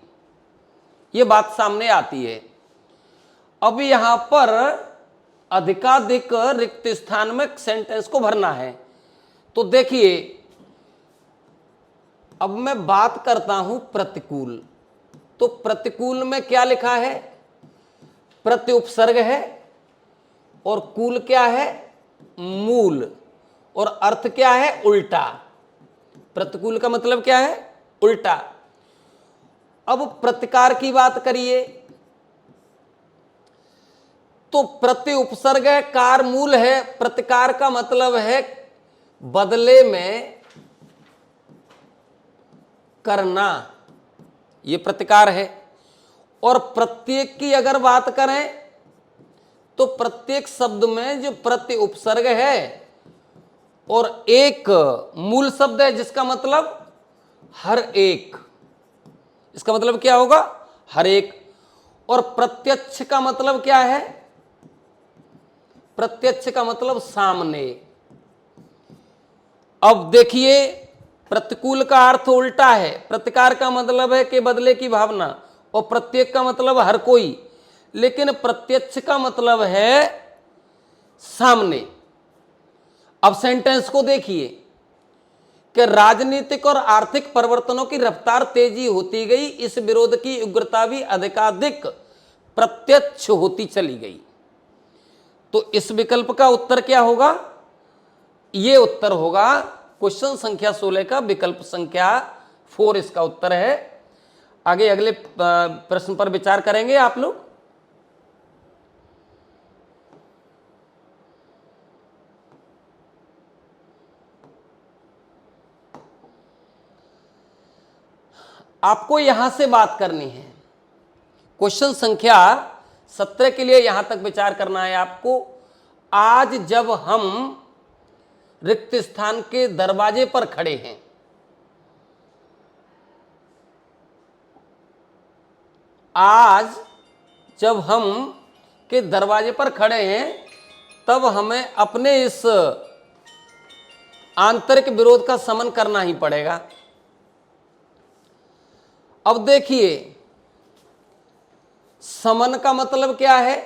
ये बात सामने आती है। अब यहां पर अधिकाधिक रिक्त स्थान में सेंटेंस को भरना है। तो देखिए, अब मैं बात करता हूं प्रतिकूल। तो प्रतिकूल में क्या लिखा है? प्रति उपसर्ग है, और कूल क्या है? मूल, और अर्थ क्या है? उल्टा। प्रतिकूल का मतलब क्या है? उल्टा। अब प्रतिकार की बात करिए, तो प्रति उपसर्ग है, कार मूल है। प्रतिकार का मतलब है बदले में करना, ये प्रतिकार है। और प्रत्येक की अगर बात करें तो प्रत्येक शब्द में जो प्रति उपसर्ग है और एक मूल शब्द है, जिसका मतलब हर एक, इसका मतलब क्या होगा? हर एक। और प्रत्यक्ष का मतलब क्या है? प्रत्यक्ष का मतलब सामने। अब देखिए, प्रतिकूल का अर्थ उल्टा है। प्रतिकार का मतलब है कि बदले की भावना, और प्रत्येक का मतलब हर कोई, लेकिन प्रत्यक्ष का मतलब है सामने। अब सेंटेंस को देखिए कि राजनीतिक और आर्थिक परिवर्तनों की रफ्तार तेजी होती गई, इस विरोध की उग्रता भी अधिकाधिक प्रत्यक्ष होती चली गई। तो इस विकल्प का उत्तर क्या होगा? ये उत्तर होगा क्वेश्चन संख्या 16 का विकल्प संख्या 4 इसका उत्तर है। आगे अगले प्रश्न पर विचार करेंगे आप लोग। आपको यहां से बात करनी है। क्वेश्चन संख्या 17 के लिए यहां तक विचार करना है आपको। आज जब हम रिक्त स्थान के दरवाजे पर खड़े हैं, आज जब हम के दरवाजे पर खड़े हैं, तब हमें अपने इस आंतरिक विरोध का शमन करना ही पड़ेगा। अब देखिए, शमन का मतलब क्या है?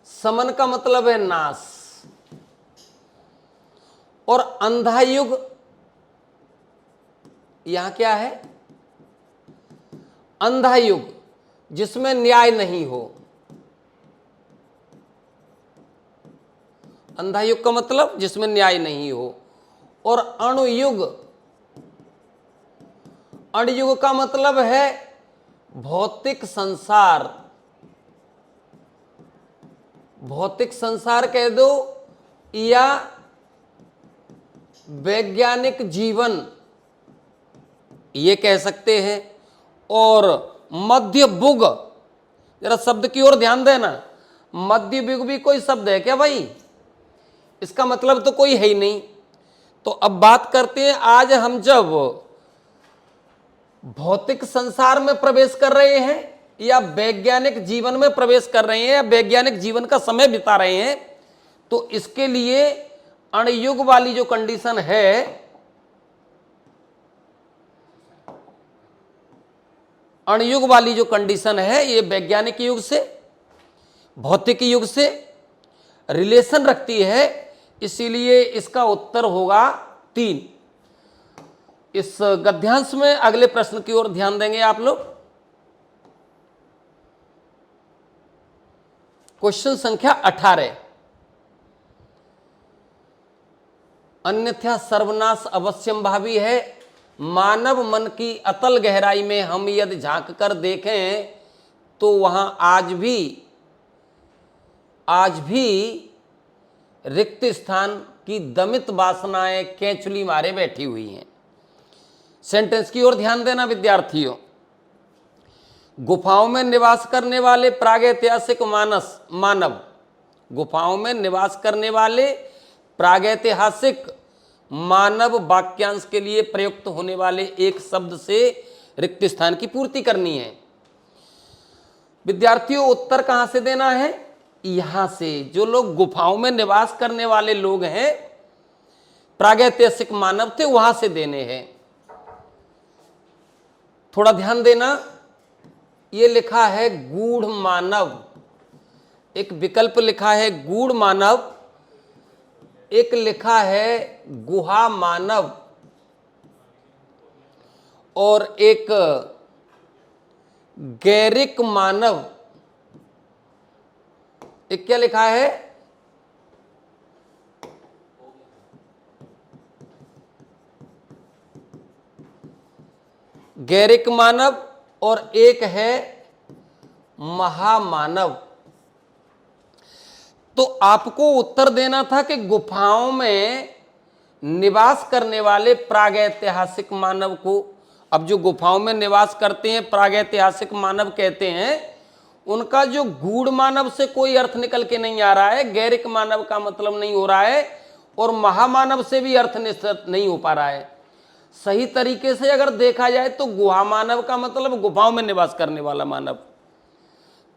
शमन का मतलब है नाश। और अंधा युग यहां क्या है? अंधा युग, जिसमें न्याय नहीं हो। अंधा युग का मतलब जिसमें न्याय नहीं हो। और अणुयुग, अणुयुग का मतलब है भौतिक संसार। भौतिक संसार कह दो या वैज्ञानिक जीवन, ये कह सकते हैं। और मध्य युग, जरा शब्द की ओर ध्यान देना। मध्य युग भी कोई शब्द है क्या भाई? इसका मतलब तो कोई है ही नहीं। तो अब बात करते हैं, आज हम जब भौतिक संसार में प्रवेश कर रहे हैं या वैज्ञानिक जीवन में प्रवेश कर रहे हैं या वैज्ञानिक जीवन का समय बिता रहे हैं, तो इसके लिए अणुयुग वाली जो कंडीशन है, अणुयुग वाली जो कंडीशन है, ये वैज्ञानिक युग से, भौतिक युग से रिलेशन रखती है। इसीलिए इसका उत्तर होगा 3। इस गद्यांश में अगले प्रश्न की ओर ध्यान देंगे आप लोग। क्वेश्चन संख्या 18, अन्यथा सर्वनाश अवश्यंभावी है। मानव मन की अतल गहराई में हम यदि झांक कर देखें तो वहां आज भी रिक्त स्थान की दमित वासनाएं केंचुली मारे बैठी हुई हैं। सेंटेंस की ओर ध्यान देना विद्यार्थियों। गुफाओं में निवास करने वाले प्रागैतिहासिक मानव, गुफाओं में निवास करने वाले प्रागैतिहासिक मानव वाक्यांश के लिए प्रयुक्त होने वाले एक शब्द से रिक्त स्थान की पूर्ति करनी है। विद्यार्थियों, उत्तर कहां से देना है? यहां से। जो लोग गुफाओं में निवास करने वाले लोग हैं, प्रागैतिहासिक मानव थे, वहां से देने हैं। थोड़ा ध्यान देना, ये लिखा है गूढ़ मानव, एक विकल्प लिखा है गूढ़ मानव, एक लिखा है गुहा मानव, और एक गैरिक मानव। एक क्या लिखा है? गैरिक मानव, और एक है महामानव। तो आपको उत्तर देना था कि गुफाओं में निवास करने वाले प्रागैतिहासिक मानव को। अब जो गुफाओं में निवास करते हैं प्रागैतिहासिक मानव कहते हैं, उनका जो गूढ़ मानव से कोई अर्थ निकल के नहीं आ रहा है, गैरिक मानव का मतलब नहीं हो रहा है, और महामानव से भी अर्थ निश्चित नहीं हो पा रहा है। सही तरीके से अगर देखा जाए तो गुहा मानव का मतलब गुफाओं में निवास करने वाला मानव।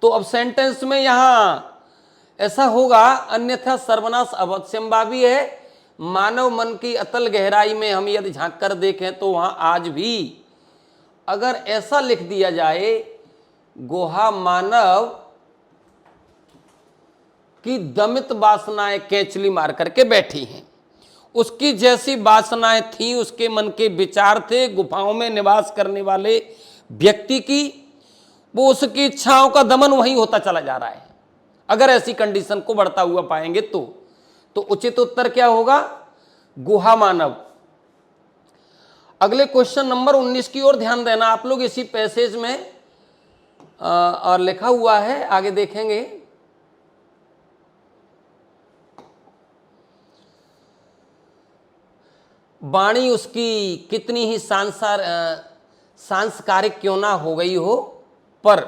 तो अब सेंटेंस में यहां ऐसा होगा, अन्यथा सर्वनाश अवश्यंभावी है। मानव मन की अतल गहराई में हम यदि झांक कर देखें तो वहां आज भी अगर ऐसा लिख दिया जाए, गुहा मानव की दमित वासनाएं केंचली मार करके बैठी हैं, उसकी जैसी वासनाएं थीं, उसके मन के विचार थे गुफाओं में निवास करने वाले व्यक्ति की, वो उसकी इच्छाओं का दमन वहीं होता चला जा रहा है। अगर ऐसी कंडीशन को बढ़ता हुआ पाएंगे तो उचित उत्तर क्या होगा? गुहा मानव। अगले क्वेश्चन नंबर 19 की ओर ध्यान देना आप लोग, इसी पैसेज में और लिखा हुआ है, आगे देखेंगे। वाणी उसकी कितनी ही सांस्कारिक क्यों ना हो गई हो, पर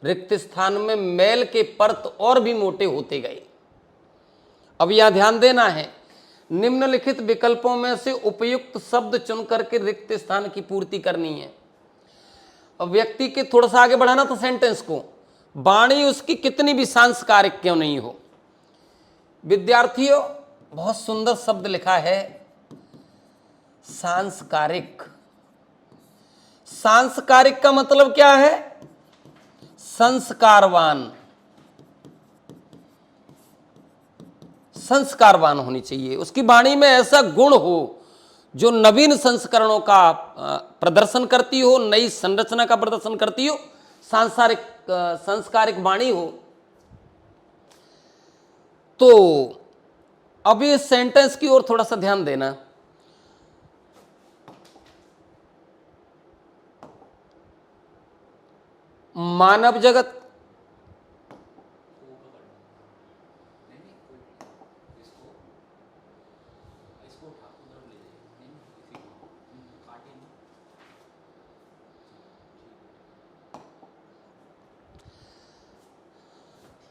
रिक्त स्थान में मैल के परत और भी मोटे होते गए। अब यहां ध्यान देना है, निम्नलिखित विकल्पों में से उपयुक्त शब्द चुन करके रिक्त स्थान की पूर्ति करनी है। अब व्यक्ति के थोड़ा सा आगे बढ़ाना था सेंटेंस को, वाणी उसकी कितनी भी सांस्कारिक क्यों नहीं हो। विद्यार्थियों, बहुत सुंदर शब्द लिखा है, सांस्कारिक। सांस्कारिक का मतलब क्या है? संस्कारवान। संस्कारवान होनी चाहिए, उसकी वाणी में ऐसा गुण हो जो नवीन संस्करणों का प्रदर्शन करती हो, नई संरचना का प्रदर्शन करती हो, संस्कारिक वाणी हो। तो अभी इस सेंटेंस की ओर थोड़ा सा ध्यान देना। मानव जगत,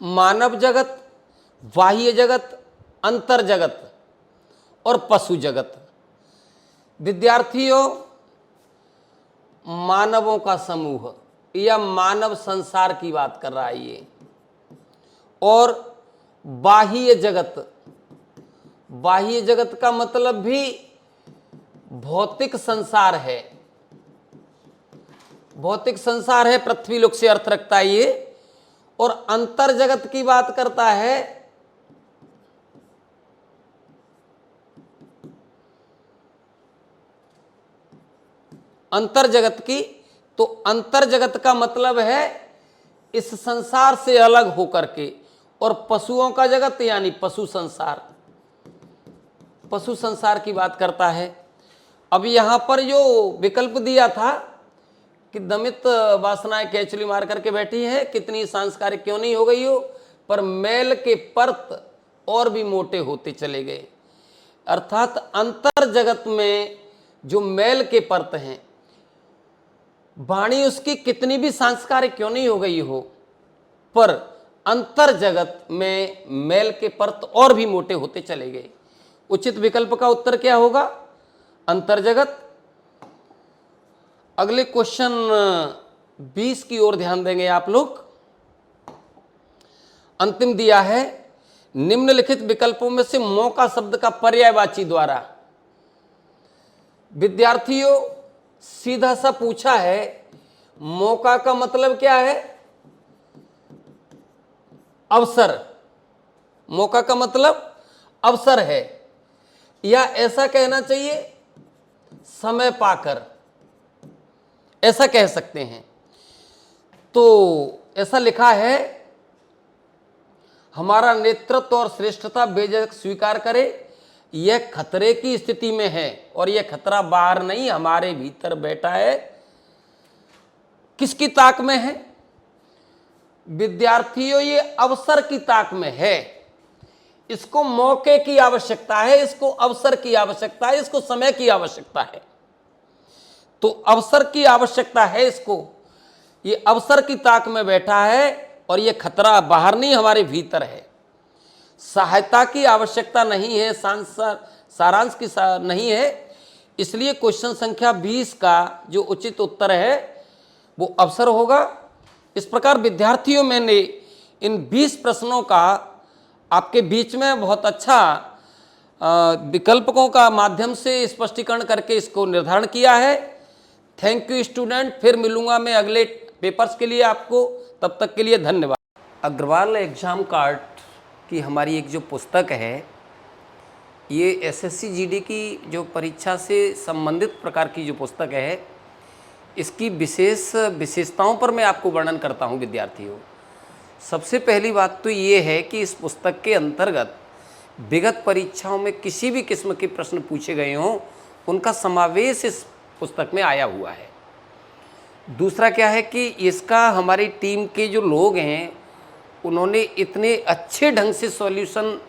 मानव जगत, बाह्य जगत, अंतर जगत और पशु जगत। विद्यार्थियों, मानवों का समूह या मानव संसार की बात कर रहा है ये। और बाह्य जगत, बाह्य जगत का मतलब भी भौतिक संसार है। भौतिक संसार है, पृथ्वी लोक से अर्थ रखता है ये। और अंतर जगत की बात करता है, अंतर जगत की। तो अंतर जगत का मतलब है इस संसार से अलग होकर के। और पशुओं का जगत यानी पशु संसार, पशु संसार की बात करता है। अब यहां पर जो विकल्प दिया था कि दमित वासनाएं केंचली मार करके बैठी है, कितनी सांस्कारिक क्यों नहीं हो गई हो, पर मैल के परत और भी मोटे होते चले गए। अर्थात अंतर जगत में जो मैल के परत हैं, वाणी उसकी कितनी भी सांस्कारिक क्यों नहीं हो गई हो, पर अंतर जगत में मैल के परत और भी मोटे होते चले गए। उचित विकल्प का उत्तर क्या होगा? अंतर जगत। अगले क्वेश्चन 20 की ओर ध्यान देंगे आप लोग। अंतिम दिया है, निम्नलिखित विकल्पों में से मौका शब्द का पर्यायवाची द्वारा। विद्यार्थियों, सीधा सा पूछा है, मौका का मतलब क्या है? अवसर। मौका का मतलब अवसर है, या ऐसा कहना चाहिए समय पाकर, ऐसा कह सकते हैं। तो ऐसा लिखा है, हमारा नेतृत्व और श्रेष्ठता बेझिझक स्वीकार करे, यह खतरे की स्थिति में है और यह खतरा बाहर नहीं हमारे भीतर बैठा है। किसकी ताक में है? विद्यार्थियों, ये अवसर की ताक में है। इसको मौके की आवश्यकता है, इसको अवसर की आवश्यकता है, इसको समय की आवश्यकता है। तो अवसर की आवश्यकता है इसको, ये अवसर की ताक में बैठा है और ये खतरा बाहर नहीं हमारे भीतर है। सहायता की आवश्यकता नहीं है, सारांश की नहीं है, इसलिए क्वेश्चन संख्या 20 का जो उचित उत्तर है वो अवसर होगा। इस प्रकार विद्यार्थियों, मैंने इन 20 प्रश्नों का आपके बीच में बहुत अच्छा विकल्पों का माध्यम से स्पष्टीकरण करके इसको निर्धारण किया है। थैंक यू स्टूडेंट, फिर मिलूंगा मैं अगले पेपर्स के लिए आपको, तब तक के लिए धन्यवाद। अग्रवाल एग्जाम कार्ड की हमारी एक जो पुस्तक है, ये एसएससी जीडी की जो परीक्षा से संबंधित प्रकार की जो पुस्तक है, इसकी विशेषताओं पर मैं आपको वर्णन करता हूँ विद्यार्थियों। सबसे पहली बात तो ये है कि इस पुस्तक के अंतर्गत विगत परीक्षाओं में किसी भी किस्म के प्रश्न पूछे गए हों, उनका समावेश इस पुस्तक में आया हुआ है। दूसरा क्या है कि इसका हमारी टीम के जो लोग हैं, उन्होंने इतने अच्छे ढंग से सॉल्यूशन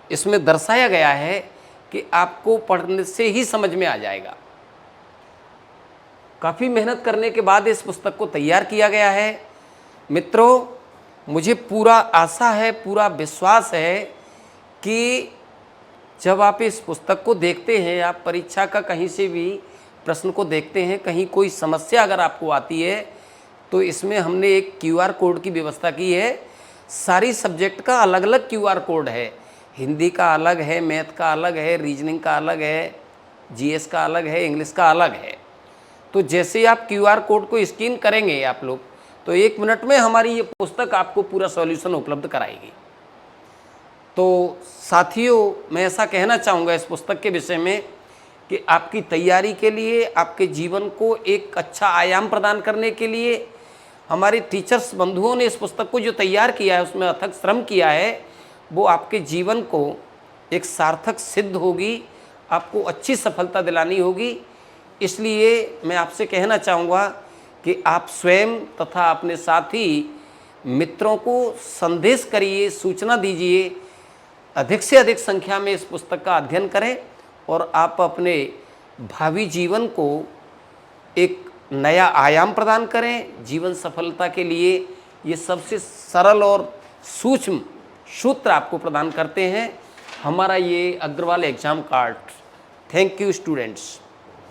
इसमें दर्शाया गया है कि आपको पढ़ने से ही समझ में आ जाएगा। काफ़ी मेहनत करने के बाद इस पुस्तक को तैयार किया गया है। मित्रों, मुझे पूरा आशा है, पूरा विश्वास है कि जब आप इस पुस्तक को देखते हैं, आप परीक्षा का कहीं से भी प्रश्न को देखते हैं, कहीं कोई समस्या अगर आपको आती है, तो इसमें हमने एक क्यूआर कोड की व्यवस्था की है। सारी सब्जेक्ट का अलग अलग क्यूआर कोड है। हिंदी का अलग है, मैथ का अलग है, रीजनिंग का अलग है, जीएस का अलग है, इंग्लिश का अलग है। तो जैसे ही आप क्यूआर कोड को स्कैन करेंगे आप लोग, तो 1 मिनट में हमारी ये पुस्तक आपको पूरा सॉल्यूशन उपलब्ध कराएगी। तो साथियों, मैं ऐसा कहना चाहूँगा इस पुस्तक के विषय में कि आपकी तैयारी के लिए, आपके जीवन को एक अच्छा आयाम प्रदान करने के लिए हमारे टीचर्स बंधुओं ने इस पुस्तक को जो तैयार किया है, उसमें अथक श्रम किया है, वो आपके जीवन को एक सार्थक सिद्ध होगी, आपको अच्छी सफलता दिलानी होगी। इसलिए मैं आपसे कहना चाहूँगा कि आप स्वयं तथा अपने साथी मित्रों को संदेश करिए, सूचना दीजिए, अधिक से अधिक संख्या में इस पुस्तक का अध्ययन करें और आप अपने भावी जीवन को एक नया आयाम प्रदान करें। जीवन सफलता के लिए ये सबसे सरल और सूक्ष्म सूत्र आपको प्रदान करते हैं हमारा ये Agarwal exam card. Thank you students.